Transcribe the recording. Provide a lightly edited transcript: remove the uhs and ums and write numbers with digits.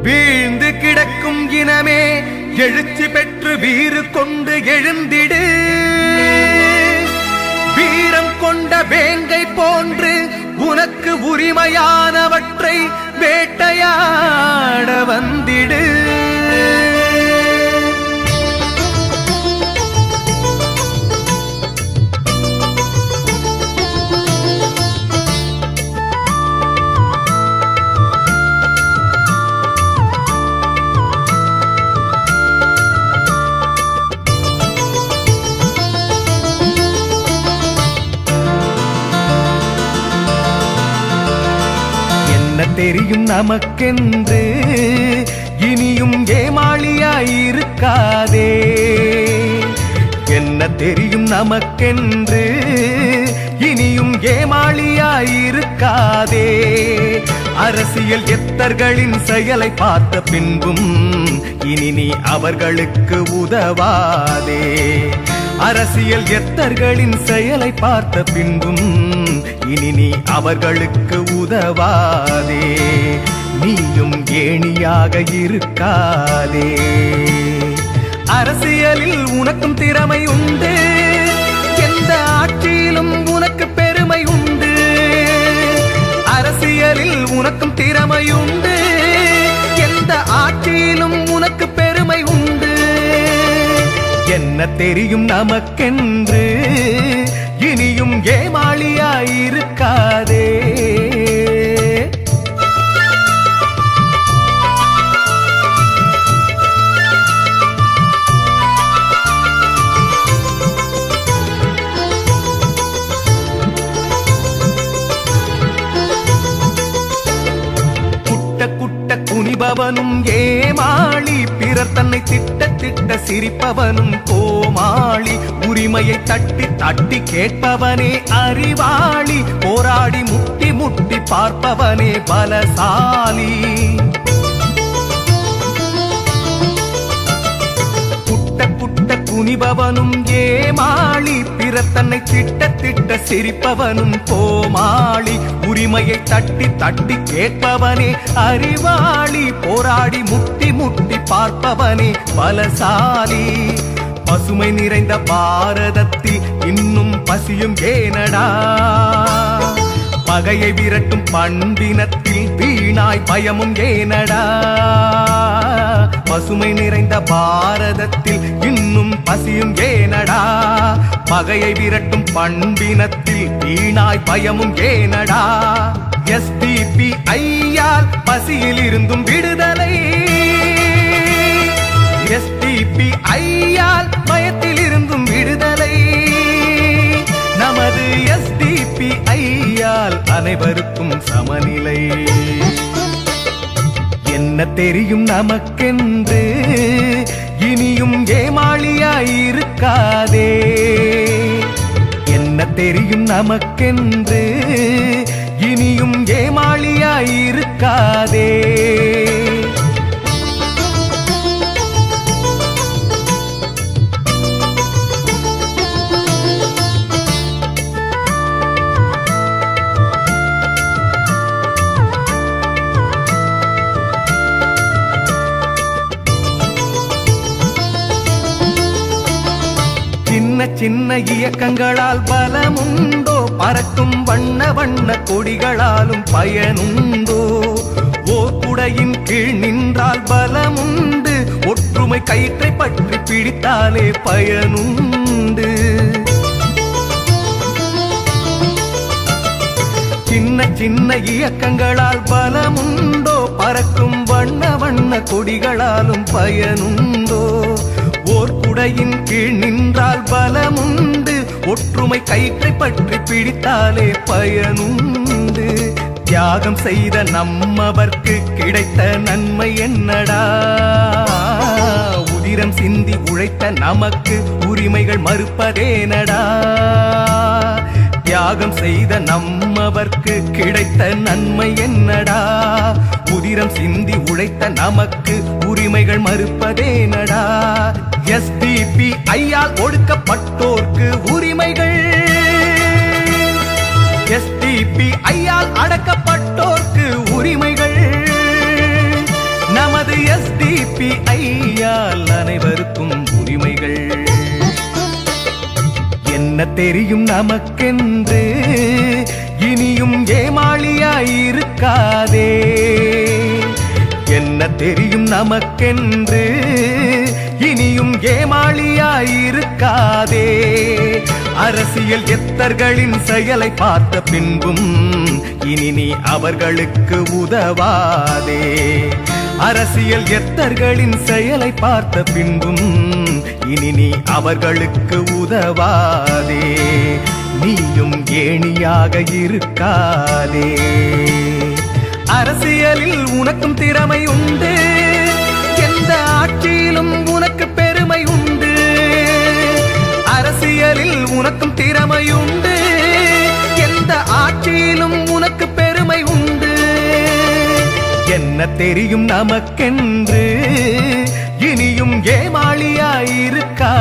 வீழ்ந்து கிடக்கும் இனமே எழுச்சி பெற்று வீறு கொண்டு எழுந்திடு. வீரம் கொண்ட வேங்கை போன்று உனக்கு உரிமையானவற்றை வேட்டையாட வந்திடு. தெரியும் நமக்கென்று இனியும் ஏமாளியாயிருக்காதே. என்ன தெரியும் நமக்கென்று இனியும் ஏமாளியாயிருக்காதே. அரசியல் எத்தர்களின் செயலை பார்த்த பின்பும் இனி நீ அவர்களுக்கு உதவாதே. அரசியல் எத்தர்களின் செயலை பார்த்த பின்பும் இனி நீ அவர்களுக்கு உதவாதே. நீயும் ஏணியாக இருக்காதே. அரசியலில் உனக்கும் திறமை உண்டு, எந்த ஆட்சியிலும் உனக்கு பெருமை உண்டு. அரசியலில் உனக்கும் திறமை உண்டு, எந்த ஆட்சியிலும் உனக்கு பெருமை உண்டு. என்ன தெரியும் நமக்கென்று இனியும் ஏமாளியாயிருக்காதே. குனிபவனும் ஏமாளி, பிறர் தன்னை திட்ட திட்ட சிரிப்பவனும் கோமாளி. உரிமையை தட்டி தட்டி கேட்பவனே அறிவாளி, போராடி முட்டி முட்டி பார்ப்பவனே பலசாலி. குனிபவனும் ஏமாளி, பிறர் தன்னை திட்ட திட்ட சிரிப்பவனும் கோமாளி. உரிமையை தட்டி தட்டி கேட்பவனே அறிவாளி, போராடி முட்டி முட்டி பார்ப்பவனே பலசாலி. பசுமை நிறைந்த பாரதத்தில் இன்னும் பசியும் ஏனடா? பகையை விரட்டும் பண்பினத்தில் வீணாய் பயமும் ஏனடா? பசுமை நிறைந்த பாரதத்தில் இன்னும் பசியும் ஏனடா? பகையை விரட்டும் பண்பினத்தில் வீணாய் பயமும் ஏனடா? SDP ஐயால் பசியில் இருந்தும் விடுதலை, SDP ஐயால் பயத்தில் இருந்தும் விடுதலை. நமது SDP ஐயால் அனைவருக்கும் சமநிலை. என்ன தெரியும் நமக்கென்று இனியும் ஏமாளியாயிருக்காதே. என்ன தெரியும் நமக்கென்று இனியும் ஏமாளியாயிருக்காதே. சின்ன சின்ன இயக்கங்களால் பலமுண்டோ? பறக்கும் வண்ண வண்ண கொடிகளாலும் பயனுண்டோ? ஓர் குடையின் கீழ் நின்றால் பலமுண்டு, ஒற்றுமை கயிற்றை பற்றி பிடித்தாலே பயனுண்டு. சின்ன சின்ன இயக்கங்களால் பலமுண்டோ? பறக்கும் வண்ண வண்ண கொடிகளாலும் பயனுண்டோ? ஓர் குடையின் கீழ் நின்றால் பலமுண்டு, ஒற்றுமை கயிற்றை பற்றி பிடித்தாலே பயனுண்டு. தியாகம் செய்த நம்மவர்க்கு கிடைத்த நன்மை என்னடா? உதிரம் சிந்தி உழைத்த நமக்கு உரிமைகள் மறுப்பதேனடா? தியாகம் செய்த நம்மவர்க்கு கிடைத்த நன்மை என்னடா? உதிரம் சிந்தி உழைத்த நமக்கு உரிமைகள் மறுப்பதேனடா? SDP ஐயால் ஒடுக்கப்பட்டோர்க்கு உரிமைகள், SDP ஐயால் அடக்கப்பட்டோர்க்கு உரிமைகள். நம சிபிஐயால் அனைவருக்கும் உரிமைகள். என்ன தெரியும் நமக்கென்று இனியும் ஏமாளியாயிருக்காதே. என்ன தெரியும் நமக்கென்று இனியும் ஏமாளியாயிருக்காதே. அரசியல் எத்தர்களின் செயலை பார்த்த பின்பும் இனி நீ அவர்களுக்கு உதவாதே. அரசியல் எத்தர்களின் செயலை பார்த்த பின்பும் இனி நீ அவர்களுக்கு உதவாதே. நீயும் ஏணியாக இருக்காதே. அரசியலில் உனக்கும் திறமை உண்டு, எந்த ஆட்சியிலும் உனக்கு பெருமை உண்டு. அரசியலில் உனக்கும் திறமை உண்டு, எந்த ஆட்சியிலும் உனக்கு பெருமை உண்டு. என்ன தெரியும் நமக்கென்று இனியும் ஏமாளியாயிருக்கா